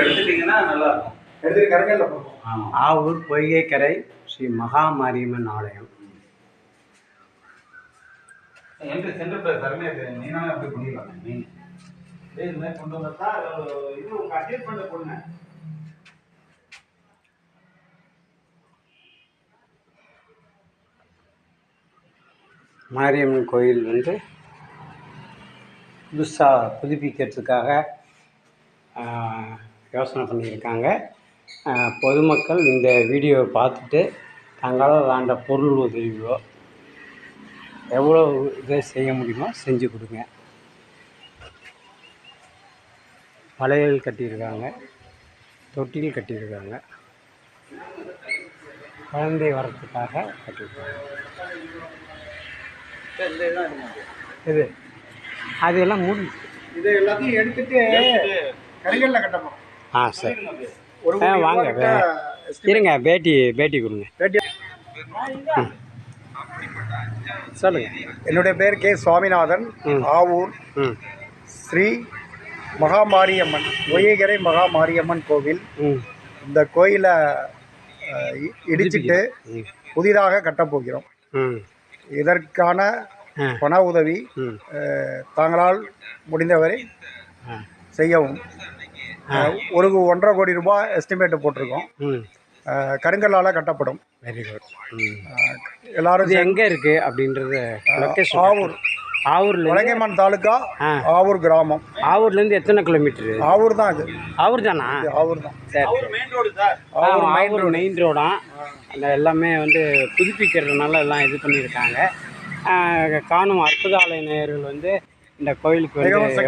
எடுத்துட்டிங்கன்னா நல்லாயிருக்கும். எடுத்துட்டு கரைகளில் போகும். ஆவூர் பொய்கைக்கரை ஸ்ரீ மகாமாரியம்மன் ஆலயம். சென்டர் பிளேஸ் அருமையாக இருக்குது. நீனாலும் அப்படி பண்ணிடலாம். மெயின் இது மாதிரி கொண்டு வந்தா இது உங்கள் அட்ஜஸ்ட்மெண்ட்டை கொடுங்க. மாரியம்மன் கோயில் வந்து புதுசாக புதுப்பிக்கிறதுக்காக யோசனை பண்ணியிருக்காங்க. பொதுமக்கள் இந்த வீடியோவை பார்த்துட்டு தங்களால் அந்த பொருள் உதவியோ எவ்வளோ இதை செய்ய முடியுமோ செஞ்சு கொடுங்க. வளையல் கட்டியிருக்காங்க, தொட்டில் கட்டியிருக்காங்க, குழந்தை வரத்துக்காக கட்டியிருக்காங்க. இது அது எல்லாம் மூடி இதை எல்லாத்தையும் எடுத்துட்டு கரைகளில் கட்டணும். சரி வாங்க இருங்க, பேட்டி கொடுங்க. சொல்லுங்க. என்னுடைய பேர் கே சுவாமிநாதன். ஆவூர் ஸ்ரீ மகாமாரியம்மன் பொய்கைக்கரை மகாமாரியம்மன் கோவில். இந்த கோயிலை இடிச்சிட்டு புதிதாக கட்டப்போகிறோம். இதற்கான பண உதவி தாங்களால் முடிந்தவரை செய்யவும். 1.5 கோடி ரூபாய் எஸ்டிமேட்டு போட்டிருக்கோம். கருங்கல்லால் கட்டப்படும். Very good. எல்லாரும் எங்கே இருக்குது அப்படின்றது ஆவூர் வலங்கைமான் தாலுக்கா, ஆவூர் கிராமம். ஆவூர்லேருந்து எத்தனை கிலோமீட்டரு? ஆவூர் தான். இது ஆவூர் தானா? ஆவூர் தான். சரி, ஆவூர் மெயின் ரோடா? அந்த எல்லாமே வந்து புதுப்பிக்கிறதுனால எல்லாம் இது பண்ணியிருக்காங்க. காணும் அற்புதாலய நேயர்கள் வந்து இந்த கோயிலுக்கு வந்து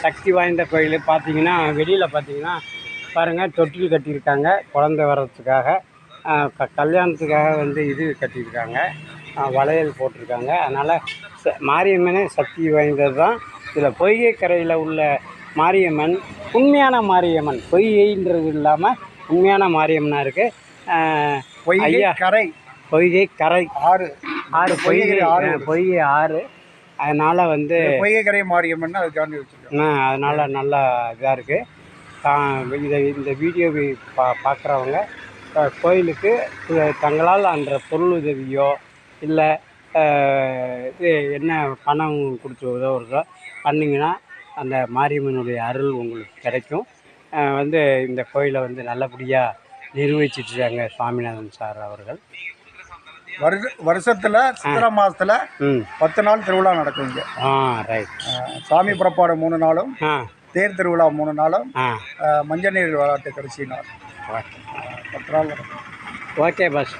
சக்தி வாய்ந்த கோயில். பார்த்தீங்கன்னா வெளியில் பார்த்தீங்கன்னா பாருங்கள், தொட்டில் கட்டியிருக்காங்க குழந்தை வர்றதுக்காக. கல்யாணத்துக்காக வந்து இது கட்டியிருக்காங்க, வளையல் போட்டிருக்காங்க. அதனால் மாரியம்மனே சக்தி வாய்ந்தது தான். இதில் பொய்கைக்கரையில் உள்ள மாரியம்மன் உண்மையான மாரியம்மன், பொய்கைன்றது இல்லாமல் உண்மையான மாரியம்மனாக இருக்குது. பொய்கைக்கரை பொய்கை ஆறு. அதனால் வந்து பொய்கைக்கரை மாரியம்மன் அதுக்காண்டி வச்சுருக்கோம். அதனால் நல்லா இதாக இருக்குது. இந்த வீடியோவை பார்க்குறவங்க கோயிலுக்கு தங்களால் அந்த பொருள் உதவியோ இல்லை இது என்ன பணம் கொடுத்து உதவுறதோ பண்ணிங்கன்னா அந்த மாரியம்மனுடைய அருள் உங்களுக்கு கிடைக்கும். வந்து இந்த கோயிலை வந்து நல்லபடியாக நிர்வகிச்சிட்ருக்காங்க சுவாமிநாதன் சார் அவர்கள். வருஷத்தில் சித்திரை மாதத்தில் 10 நாள் திருவிழா நடக்கும் இங்கே. ரைட். சாமி புறப்பாடு 3 நாளும், தேர் திருவிழா 3 நாளும், மஞ்சள் நீர் விளையாட்டு கடைசி நாள் 10 நாள் நடக்கும். Okay pass.